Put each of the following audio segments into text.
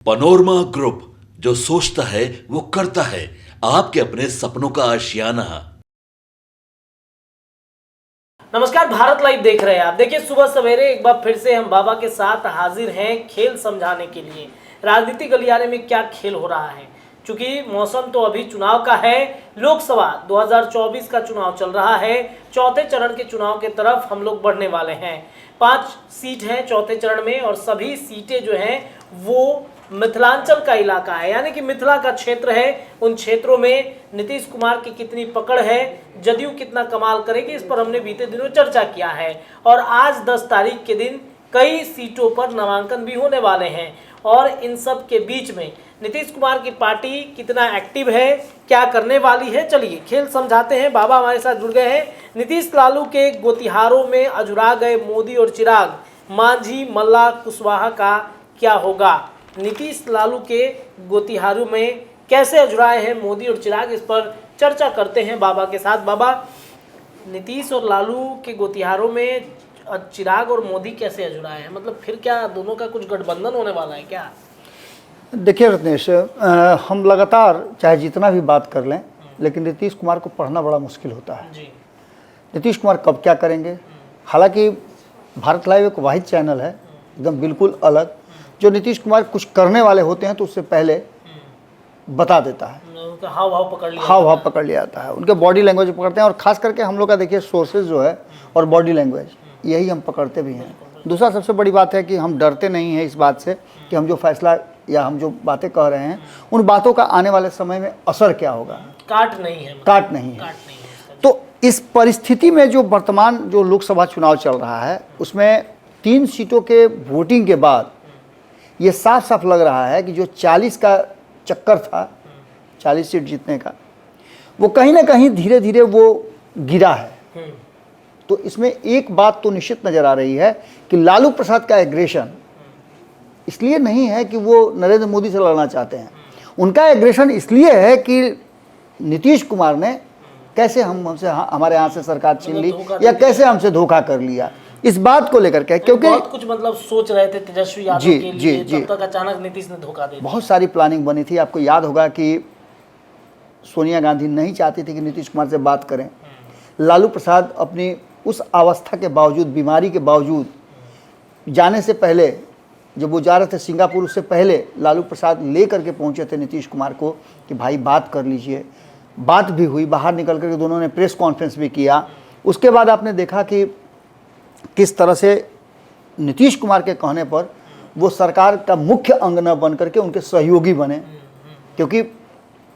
Panorama group, जो सोचता है वो करता है। आपके अपने सपनों का आशियाना। नमस्कार, भारत लाइव देख रहे हैं आप। देखिए, सुबह सवेरे एक बार फिर से हम बाबा के साथ हाजिर हैं खेल समझाने के लिए। राजनीतिक गलियारे में क्या खेल हो रहा है, क्योंकि मौसम तो अभी चुनाव का है। लोकसभा 2024 का चुनाव चल रहा है। चौथे चरण के चुनाव के तरफ हम लोग बढ़ने वाले हैं। 5 सीट हैं चौथे चरण में, और सभी सीटें जो हैं वो मिथिलांचल का इलाका है, यानी कि मिथिला का क्षेत्र है। उन क्षेत्रों में नीतीश कुमार की कितनी पकड़ है, जदयू कितना कमाल करेगी, इस पर हमने बीते दिनों चर्चा किया है। और आज 10 तारीख के दिन कई सीटों पर नामांकन भी होने वाले हैं, और इन सब के बीच में नीतीश कुमार की पार्टी कितना एक्टिव है, क्या करने वाली है, चलिए खेल समझाते हैं। बाबा हमारे साथ जुड़ गए हैं। नीतीश लालू के गोतिहारों में अजुरा गए मोदी और चिराग, मांझी मल्ला कुशवाहा का क्या होगा? नीतीश लालू के गोतिहारों में कैसे अजुराए हैं मोदी और चिराग, इस पर चर्चा करते हैं बाबा के साथ। बाबा, नीतीश और लालू के गोतिहारों में चिराग और मोदी कैसे अजुराए हैं? मतलब फिर क्या दोनों का कुछ गठबंधन होने वाला है क्या? देखिए रत्नेश, हम लगातार चाहे जितना भी बात कर लें, लेकिन नीतीश कुमार को पढ़ना बड़ा मुश्किल होता है। जी। नीतीश कुमार कब क्या करेंगे? हालांकि भारत लाइव एक वाहिद चैनल है, एकदम बिल्कुल अलग, जो नीतीश कुमार कुछ करने वाले होते हैं तो उससे पहले बता देता है। उनका हाव भाव पकड़ लिया जाता है, उनके बॉडी लैंग्वेज पकड़ते हैं। और खास करके हम लोग का देखिए सोर्सेज जो है और बॉडी लैंग्वेज, यही हम पकड़ते भी हैं। दूसरा सबसे बड़ी बात है कि हम डरते नहीं हैं इस बात से कि हम जो फैसला या हम जो बातें कह रहे हैं उन बातों का आने वाले समय में असर क्या होगा। काट नहीं है। तो इस परिस्थिति में जो वर्तमान जो लोकसभा चुनाव चल रहा है, उसमें 3 सीटों के वोटिंग के बाद ये साफ साफ लग रहा है कि जो 40 का चक्कर था, 40 सीट जीतने का, वो कहीं ना कहीं धीरे धीरे वो गिरा है। तो इसमें एक बात तो निश्चित नज़र आ रही है कि लालू प्रसाद का एग्रेशन इसलिए नहीं है कि वो नरेंद्र मोदी से लड़ना चाहते हैं। उनका एग्रेशन इसलिए है कि नीतीश कुमार ने कैसे हमारे यहाँ से सरकार छीन ली या कैसे हमसे धोखा कर लिया, इस बात को लेकर के। क्योंकि बहुत कुछ मतलब सोच रहे थे तेजस्वी यादव के लिए, तब तक अचानक नीतीश ने धोखा दे दिया। बहुत सारी प्लानिंग बनी थी। आपको याद होगा कि सोनिया गांधी नहीं चाहती थी कि नीतीश कुमार से बात करें। लालू प्रसाद अपनी उस अवस्था के बावजूद, बीमारी के बावजूद, जाने से पहले जब वो जा रहे थे सिंगापुर, उससे पहले लालू प्रसाद ले करके पहुंचे थे नीतीश कुमार को कि भाई बात कर लीजिए। बात भी हुई, बाहर निकल करके दोनों ने प्रेस कॉन्फ्रेंस भी किया। उसके बाद आपने देखा कि किस तरह से नीतीश कुमार के कहने पर वो सरकार का मुख्य अंग न बन करके उनके सहयोगी बने, क्योंकि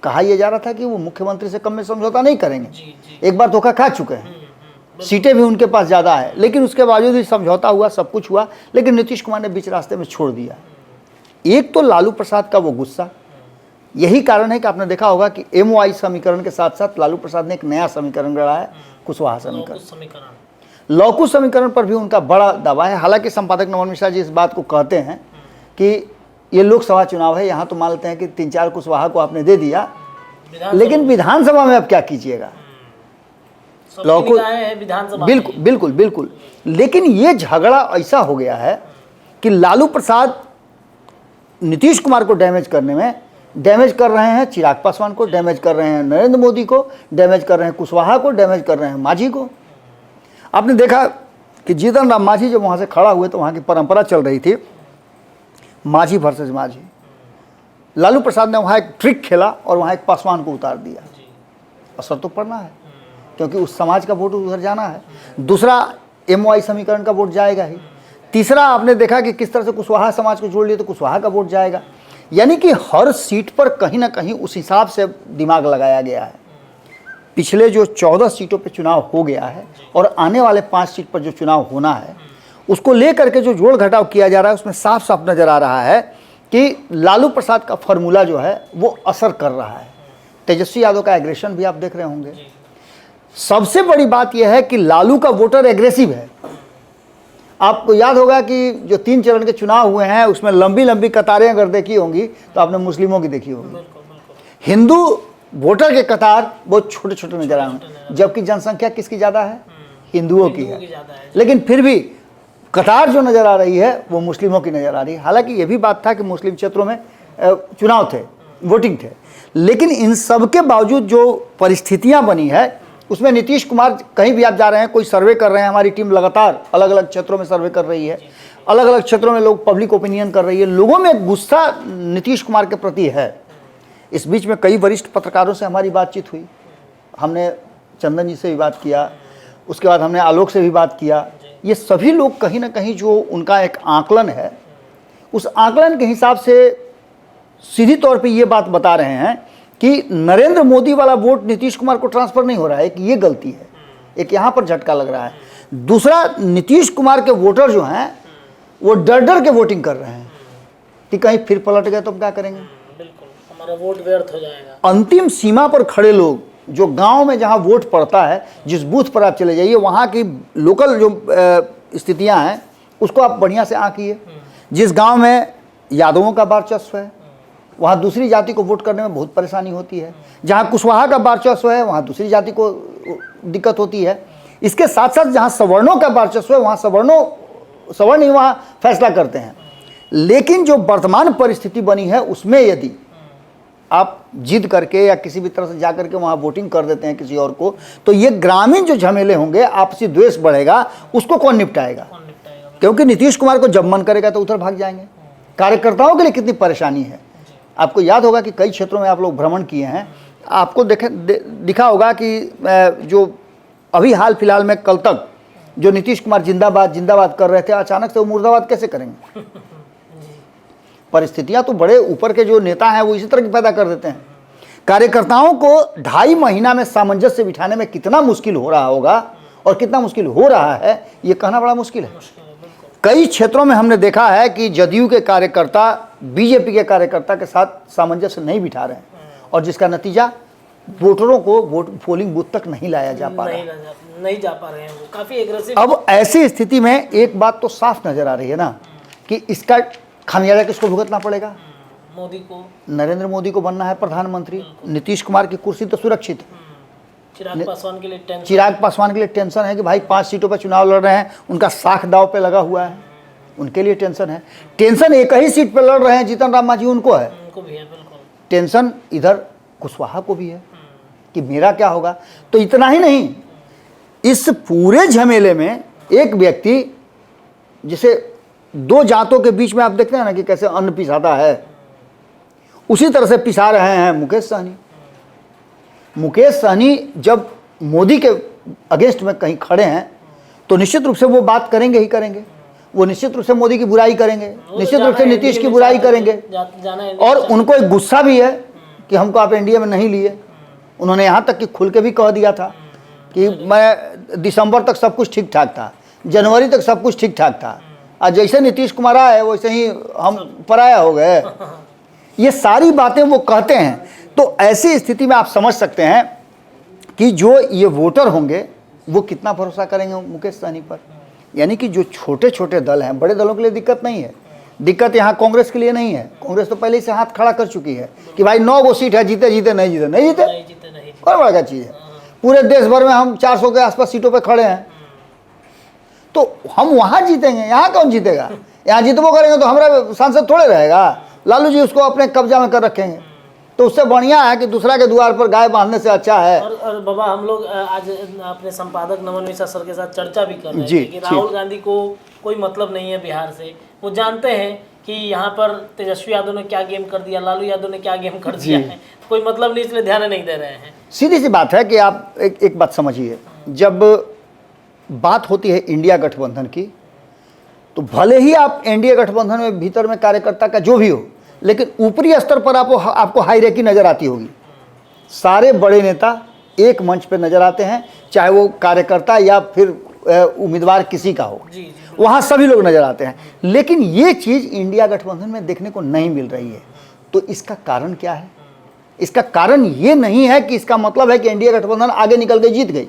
कहा यह जा रहा था कि वो मुख्यमंत्री से कम में समझौता नहीं करेंगे। एक बार धोखा खा चुके हैं, सीटें भी उनके पास ज़्यादा है, लेकिन उसके बावजूद भी समझौता हुआ, सब कुछ हुआ, लेकिन नीतीश कुमार ने बीच रास्ते में छोड़ दिया। एक तो लालू प्रसाद का वो गुस्सा, यही कारण है कि आपने देखा होगा कि MOI समीकरण के साथ साथ लालू प्रसाद ने एक नया समीकरण गढ़ा है, कुशवाहा समीकरण। लौकुश समीकरण पर भी उनका बड़ा दावा है। हालांकि संपादक नमन मिश्रा जी इस बात को कहते हैं कि ये लोकसभा चुनाव है, यहाँ तो मानते हैं कि 3-4 कुशवाहा को आपने दे दिया, लेकिन विधानसभा में अब क्या कीजिएगा? लौकुश, बिल्कुल। लेकिन ये झगड़ा ऐसा हो गया है कि लालू प्रसाद नीतीश कुमार को डैमेज करने में डैमेज कर रहे हैं, चिराग पासवान को डैमेज कर रहे हैं, नरेंद्र मोदी को डैमेज कर रहे हैं, कुशवाहा को डैमेज कर रहे हैं, मांझी को। आपने देखा कि जीतन राम मांझी जब वहाँ से खड़ा हुए तो वहाँ की परंपरा चल रही थी मांझी वर्सेस मांझी। लालू प्रसाद ने वहाँ एक ट्रिक खेला और वहाँ एक पासवान को उतार दिया। असर तो पड़ना है, क्योंकि उस समाज का वोट उधर जाना है। दूसरा, MOI समीकरण का वोट जाएगा ही। तीसरा, आपने देखा कि किस तरह से कुशवाहा समाज को जोड़ लिया तो कुशवाहा का वोट जाएगा। यानी कि हर सीट पर कहीं ना कहीं उस हिसाब से दिमाग लगाया गया है। पिछले जो 14 सीटों पे चुनाव हो गया है और आने वाले 5 सीट पर जो चुनाव होना है, उसको लेकर के जो जोड़ घटाव किया जा रहा है, उसमें साफ साफ नज़र आ रहा है कि लालू प्रसाद का फॉर्मूला जो है वो असर कर रहा है। तेजस्वी यादव का एग्रेशन भी आप देख रहे होंगे। सबसे बड़ी बात यह है कि लालू का वोटर एग्रेसिव है। आपको याद होगा कि जो 3 चरण के चुनाव हुए हैं उसमें लंबी लंबी कतारें अगर देखी होंगी तो आपने मुस्लिमों की देखी होगी। हिंदू वोटर के कतार बहुत छोटे छोटे नजर आए, जबकि जनसंख्या किसकी ज़्यादा है? हिंदुओं की है। लेकिन फिर भी कतार जो नज़र आ रही है वो मुस्लिमों की नज़र आ रही है। हालांकि ये भी बात था कि मुस्लिम क्षेत्रों में चुनाव थे, वोटिंग थे। लेकिन इन सब के बावजूद जो परिस्थितियां बनी है उसमें नीतीश कुमार, कहीं भी आप जा रहे हैं, कोई सर्वे कर रहे हैं, हमारी टीम लगातार अलग अलग क्षेत्रों में सर्वे कर रही है, अलग अलग क्षेत्रों में लोग पब्लिक ओपिनियन कर रही है, लोगों में गुस्सा नीतीश कुमार के प्रति है। इस बीच में कई वरिष्ठ पत्रकारों से हमारी बातचीत हुई, हमने चंदन जी से भी बात किया, उसके बाद हमने आलोक से भी बात किया। ये सभी लोग कहीं ना कहीं जो उनका एक आकलन है, उस आकलन के हिसाब से सीधी तौर पे ये बात बता रहे हैं कि नरेंद्र मोदी वाला वोट नीतीश कुमार को ट्रांसफर नहीं हो रहा है। एक ये गलती है, एक यहाँ पर झटका लग रहा है। दूसरा, नीतीश कुमार के वोटर जो हैं वो डर डर के वोटिंग कर रहे हैं कि कहीं फिर पलट गए तो हम क्या करेंगे, बिल्कुल हमारा वोट व्यर्थ हो जाएगा। अंतिम सीमा पर खड़े लोग, जो गांव में जहां वोट पड़ता है, जिस बूथ पर आप चले जाइए, वहां की लोकल जो स्थितियां हैं उसको आप बढ़िया से आंकिए। जिस गांव में यादवों का वर्चस्व है वहाँ दूसरी जाति को वोट करने में बहुत परेशानी होती है। जहाँ कुशवाहा का वर्चस्व है वहाँ दूसरी जाति को दिक्कत होती है। इसके साथ साथ जहाँ सवर्णों का वर्चस्व है वहाँ सवर्ण ही वहाँ फैसला करते हैं। लेकिन जो वर्तमान परिस्थिति बनी है उसमें यदि आप जिद करके या किसी भी तरह से जा करके वहाँ वोटिंग कर देते हैं किसी और को, तो ये ग्रामीण जो झमेले होंगे, आपसी द्वेष बढ़ेगा, उसको कौन निपटाएगा? क्योंकि नीतीश कुमार को जब मन करेगा तो उधर भाग जाएंगे। कार्यकर्ताओं के लिए कितनी परेशानी है। आपको याद होगा कि कई क्षेत्रों में आप लोग भ्रमण किए हैं, आपको दिखा होगा कि जो अभी हाल फिलहाल में कल तक जो नीतीश कुमार जिंदाबाद जिंदाबाद कर रहे थे, अचानक से वो मुर्दाबाद कैसे करेंगे? परिस्थितियां तो बड़े ऊपर के जो नेता हैं वो इसी तरह की पैदा कर देते हैं। कार्यकर्ताओं को 2.5 महीना में सामंजस्य बिठाने में कितना मुश्किल हो रहा होगा और कितना मुश्किल हो रहा है ये कहना बड़ा मुश्किल है। कई क्षेत्रों में हमने देखा है कि जदयू के कार्यकर्ता बीजेपी के कार्यकर्ता के साथ सामंजस्य नहीं बिठा रहे हैं और जिसका नतीजा वोटरों को पोलिंग बूथ तक नहीं लाया जा पा रहा है, नहीं जा पा रहे हैं, वो काफी एग्रेसिव। अब ऐसी स्थिति में एक बात तो साफ नजर आ रही है ना कि इसका खामियाजा किसको भुगतना पड़ेगा? मोदी को, नरेंद्र मोदी को बनना है प्रधानमंत्री। नीतीश कुमार की कुर्सी तो सुरक्षित है। चिराग पासवान के लिए टेंशन है कि भाई 5 सीटों पर चुनाव लड़ रहे हैं, उनका साख दाव पे लगा हुआ है, उनके लिए टेंशन है। टेंशन एक ही सीट पे लड़ रहे हैं जीतन राम मांझी, उनको है, उनको भी है बिल्कुल। टेंशन इधर कुशवाहा को भी है कि मेरा क्या होगा। तो इतना ही नहीं, इस पूरे झमेले में एक व्यक्ति जिसे 2 जातों के बीच में आप देखते हैं ना कि कैसे अन्न पिसाता है, उसी तरह से पिसा रहे हैं मुकेश सहनी। मुकेश सहनी जब मोदी के अगेंस्ट में कहीं खड़े हैं तो निश्चित रूप से वो बात करेंगे ही करेंगे, वो निश्चित रूप से मोदी की बुराई करेंगे, निश्चित रूप से नीतीश की बुराई करेंगे। और उनको एक गुस्सा भी है कि हमको आप एनडीए में नहीं लिए। उन्होंने यहाँ तक कि खुल के भी कह दिया था कि मैं दिसंबर तक सब कुछ ठीक ठाक था, जनवरी तक सब कुछ ठीक ठाक था, और जैसे नीतीश कुमार आए वैसे ही हम पराया हो गए। ये सारी बातें वो कहते हैं। तो ऐसी स्थिति में आप समझ सकते हैं कि जो ये वोटर होंगे वो कितना भरोसा करेंगे मुकेश सहनी पर। यानी कि जो छोटे छोटे दल हैं, बड़े दलों के लिए दिक्कत नहीं है, दिक्कत यहाँ कांग्रेस के लिए नहीं है। कांग्रेस तो पहले से हाथ खड़ा कर चुकी है कि भाई 9 गो सीट है, जीते जीते नहीं जीते और बड़ा चीज़ है। पूरे देश भर में हम 400 के आसपास सीटों पर खड़े हैं, तो हम वहाँ जीतेंगे, यहाँ कौन जीतेगा? यहाँ जीतबो करेंगे तो हमारा सांसद थोड़े रहेगा, लालू जी उसको अपने कब्जा में कर रखेंगे। तो उससे बढ़िया है कि दूसरा के द्वार पर गाय बांधने से अच्छा है। और बाबा, हम लोग आज अपने संपादक नमन मिश्रा सर के साथ चर्चा भी कर रहे थे कि राहुल गांधी को कोई मतलब नहीं है बिहार से। वो जानते हैं कि यहाँ पर तेजस्वी यादव ने क्या गेम कर दिया, लालू यादव ने क्या गेम कर दिया है, कोई मतलब नहीं, इसलिए ध्यान नहीं दे रहे हैं। सीधी सी बात है कि आप एक बात समझिए, जब बात होती है इंडिया गठबंधन की, तो भले ही आप एनडीए गठबंधन में भीतर में कार्यकर्ता का जो भी हो, लेकिन ऊपरी स्तर पर आपको हायरार्की नजर आती होगी। सारे बड़े नेता एक मंच पर नजर आते हैं, चाहे वो कार्यकर्ता या फिर उम्मीदवार किसी का हो, वहाँ सभी लोग नजर आते हैं। लेकिन ये चीज़ इंडिया गठबंधन में देखने को नहीं मिल रही है। तो इसका कारण क्या है? इसका कारण ये नहीं है कि इसका मतलब है कि एनडीए गठबंधन आगे निकल के जीत गई।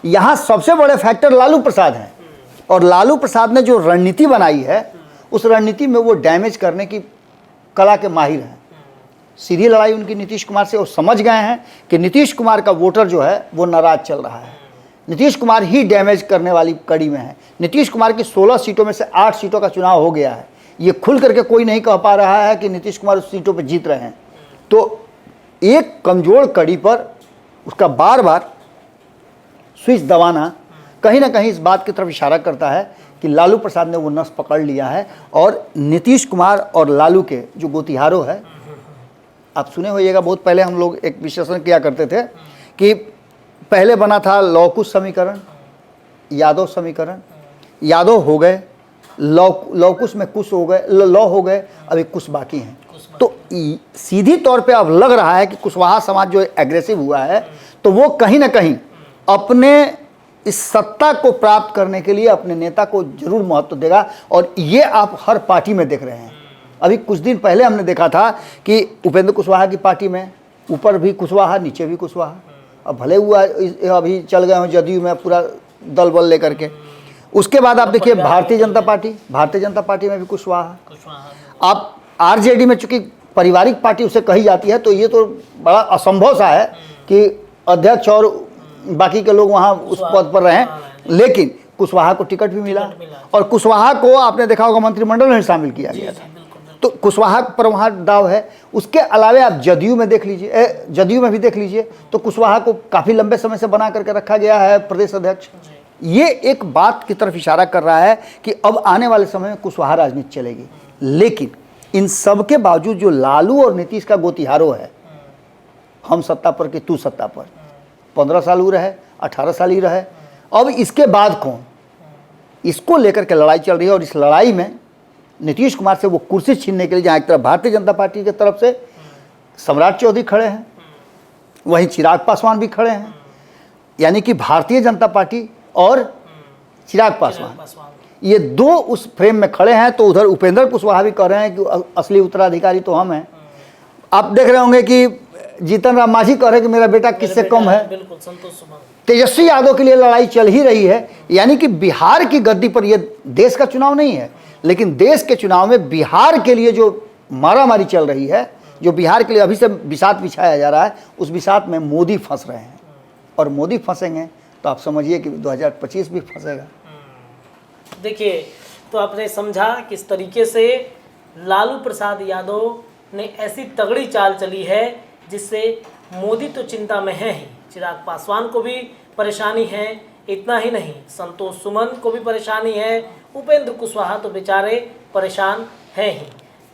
यहाँ सबसे बड़े फैक्टर लालू प्रसाद हैं, और लालू प्रसाद ने जो रणनीति बनाई है उस रणनीति में वो डैमेज करने की कला के माहिर हैं। सीधी लड़ाई उनकी नीतीश कुमार से, वो समझ गए हैं कि नीतीश कुमार का वोटर जो है वो नाराज चल रहा है, नीतीश कुमार ही डैमेज करने वाली कड़ी में है। नीतीश कुमार की 16 सीटों में से 8 सीटों का चुनाव हो गया है। ये खुल करके कोई नहीं कह पा रहा है कि नीतीश कुमार उस सीटों पर जीत रहे हैं। तो एक कमज़ोर कड़ी पर उसका बार बार स्विच दबाना कहीं ना कहीं इस बात की तरफ इशारा करता है कि लालू प्रसाद ने वो नस पकड़ लिया है। और नीतीश कुमार और लालू के जो गोतिहारों है, आप सुने होइएगा, बहुत पहले हम लोग एक विश्लेषण किया करते थे कि पहले बना था लौकुश समीकरण, यादव समीकरण, यादव हो गए, लौकुश में कुश हो गए, लौ हो गए, अभी कुछ बाकी हैं। तो सीधी तौर पे अब लग रहा है कि कुशवाहा समाज जो एग्रेसिव हुआ है, तो वो कहीं ना कहीं अपने इस सत्ता को प्राप्त करने के लिए अपने नेता को जरूर महत्व देगा। और ये आप हर पार्टी में देख रहे हैं। अभी कुछ दिन पहले हमने देखा था कि उपेंद्र कुशवाहा की पार्टी में ऊपर भी कुशवाहा, नीचे भी कुशवाहा। अब भले हुआ अभी चल गए हों जदयू में पूरा दल बल लेकर के। उसके बाद आप देखिए भारतीय जनता पार्टी में भी कुशवाहा। आप आरजेडी में चूंकि पारिवारिक पार्टी उसे कही जाती है, तो ये तो बड़ा असंभव सा है कि अध्यक्ष और बाकी के लोग वहाँ उस पद पर रहें। लेकिन कुशवाहा को टिकट भी मिला और कुशवाहा को आपने देखा होगा मंत्रिमंडल में शामिल किया गया था। तो कुशवाहा पर वहाँ दाव है। उसके अलावा आप जदयू में देख लीजिए, जदयू में भी देख लीजिए, तो कुशवाहा को काफ़ी लंबे समय से बना करके रखा गया है प्रदेश अध्यक्ष। ये एक बात की तरफ इशारा कर रहा है कि अब आने वाले समय में कुशवाहा राजनीति चलेगी। लेकिन इन सब के बावजूद जो लालू और नीतीश का गोतिहारो है, हम सत्ता पर कि तू सत्ता पर, 15 साल ही रहे, 18 साल ही रहे, अब इसके बाद कौन, इसको लेकर के लड़ाई चल रही है। और इस लड़ाई में नीतीश कुमार से वो कुर्सी छीनने के लिए जहाँ एक तरफ भारतीय जनता पार्टी की तरफ से सम्राट चौधरी खड़े हैं, वहीं चिराग पासवान भी खड़े हैं। यानी कि भारतीय जनता पार्टी और चिराग पासवान, ये दो उस फ्रेम में खड़े हैं। तो उधर उपेंद्र कुशवाहा भी कह रहे हैं कि असली उत्तराधिकारी तो हम हैं। आप देख रहे होंगे कि जीतन राम मांझी कह रहे हैं कि मेरा बेटा किससे कम है। बिल्कुल, संतोष सुमन। तेजस्वी यादव के लिए लड़ाई चल ही रही है। यानी कि बिहार की गद्दी पर, यह देश का चुनाव नहीं है, लेकिन देश के चुनाव में बिहार के लिए जो मारामारी चल रही है, जो बिहार के लिए अभी से बिसात बिछाया जा रहा है, उस बिसात में मोदी फंस रहे हैं। और मोदी फंसेंगे तो आप समझिए कि 2025 भी फंसेगा। देखिए, तो आपने समझा किस तरीके से लालू प्रसाद यादव ने ऐसी तगड़ी चाल चली है जिससे मोदी तो चिंता में है ही, चिराग पासवान को भी परेशानी है। इतना ही नहीं, संतोष सुमन को भी परेशानी है, उपेंद्र कुशवाहा तो बेचारे परेशान हैं ही।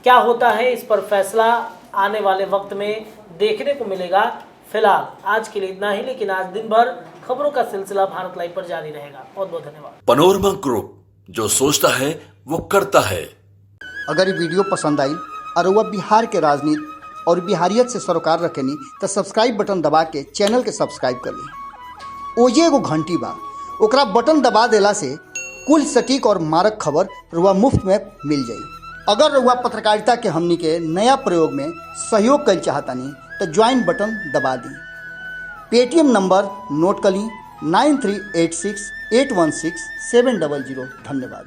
क्या होता है इस पर फैसला आने वाले वक्त में देखने को मिलेगा। फिलहाल आज के लिए इतना ही, लेकिन आज दिन भर खबरों का सिलसिला भारत लाइव पर जारी रहेगा। बहुत बहुत धन्यवाद। पनोरमा ग्रुप, जो सोचता है वो करता है। अगर ये वीडियो पसंद आई और वह बिहार के राजनीति और बिहारियत से सरोकार रखेनी तो सब्सक्राइब बटन दबा के चैनल के सब्सक्राइब कर ली। ओजे एगो घंटी बा, ओकरा बटन दबा देला से कुल सटीक और मारक खबर रुआ मुफ्त में मिल जाई। अगर रुआ पत्रकारिता के हमनी के नया प्रयोग में सहयोग कर चाहतानी तो ज्वाइन बटन दबा दी। पेटीएम नंबर नोट कर ली 9386816700। धन्यवाद।